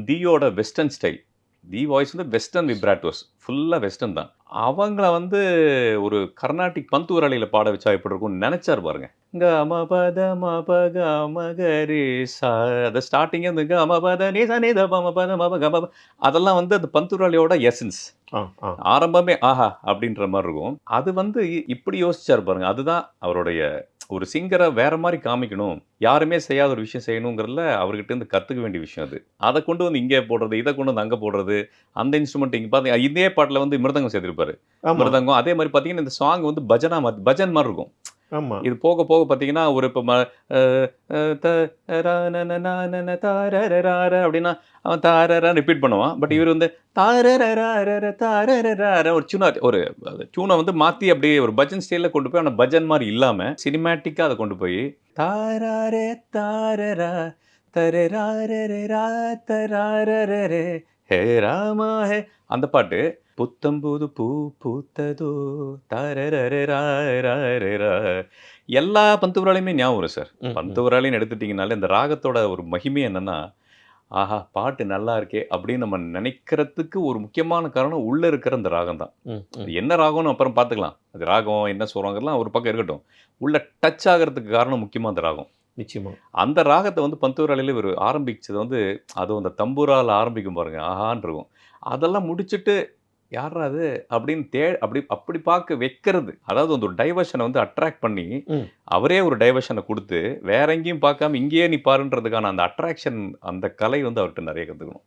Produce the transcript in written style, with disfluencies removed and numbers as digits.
தீயோட western style. தி voice வந்து western விப்ராட்டோஸ். ஃபுல்லா western தான். அவங்கள வந்து ஒரு கர்நாடிக் பந்துவராளியில பாட வச்சா எப்படி இருக்கும்னு நெனச்சாரு பாருங்க. கம பத மப கம கரி சா அந்த ஸ்டார்ட்டிங்கே அந்த கம பத நி ச நி த ப ம பத மப கம ப அதெல்லாம் வந்து அந்த பந்துவராளியோட எசன்ஸ். ஆ, ஆ. ஆரம்பமே ஆஹா! அப்படின்ற மாரி இருக்கும். அது வந்து இப்படி யோசிச்சாரு பாருங்க. அதுதான் அவருடைய ஒரு சிங்கர வேற மாரி காமிக்கணும். யாருமே செய்யாத ஒரு விஷயம் செய்யணுங்கிறதுல அவர்கிட்ட இருந்து கத்துக்க வேண்டிய விஷயம் அது. அத கொண்டு வந்து இங்கே போடுறது, இத கொண்டு வந்து அங்க போடுறது, அந்த இன்ஸ்ட்ருமெண்ட் இங்க பாத்தீங்க இதே பாட்டுல வந்து மிருதங்கம் சேர்த்திருப்பாரு. ஆமா, மிருதங்கம் அதே மாரி பாத்தீங்கன்னா, இந்த சாங் வந்து பஜன் மாரி இருக்கும். ஆமா. இது போக போக பாத்தீங்கன்னா, ஒரு இப்ப அ அ த ரா ந ந நா ந ந தாரரரார அப்டின்னா, அவன் தாரரான்னு ரிப்பீட் பண்ணுவான். பட் ம். இவரு வந்து தாரரராரர தாரரரார ஒரு டியூன வந்து மாத்தி அப்படியே ஒரு பஜன் ஸ்டைல்ல கொண்டு போய், ஆனா பஜன் மாரி இல்லாம, சினிமேட்டிக்கா அத கொண்டு போய், தாராரே தாரரா தரராரரரா தராரரரே ஹே ராமா ஹே அந்த பாட்டு. புத்தம்புது பூ பூத்ததோ தரரரராரரரா எல்லா பந்துவராளையுமே ஞாபகம் வரும் சார். ம், ம். பந்துவராளின்னு எடுத்துட்டீங்கனாலே, இந்த ராகத்தோட ஒரு மகிமை என்னன்னா, ஆஹா! பாட்டு நல்லா இருக்கே! அப்படின்னு நம்ம நெனைக்கிறதுக்கு ஒரு முக்கியமான காரணம் உள்ள இருக்கிற அந்த ராகம் தான். ம், ம். அது என்ன ராகம்னு அப்புறம் பார்த்துக்கலாம். அது ராகம், என்ன ஸ்வரங்கள்லாம் ஒரு பக்கம் இருக்கட்டும். உள்ள டச் ஆகுறதுக்கு காரணம் முக்கியமா அந்த ராகம். நிச்சயமா. அந்த ராகத்த வந்து பந்துவராளில இவரு ஆரம்பிச்சது வந்து, அதுவும் அந்த தம்பூரால ஆரம்பிக்கும் பாருங்க, ஆஹான்னு இருக்கும். அதெல்லாம் முடிச்சுட்டு, யார்றா அது? அப்படின்னு அப்படி பார்க்க வைக்கிறது. அதாவது அந்த ஒரு டைவர்ஷன வந்து அட்ராக்ட் பண்ணி, ம். அவரே ஒரு டைவர்ஷன குடுத்து, வேற எங்கேயும் பார்க்காம இங்கேயே நீ பாருன்றதுக்கான அந்த அட்ராக்ஷன் அந்த கலை வந்து அவர்ட்ட நெறைய கத்துக்கணும்.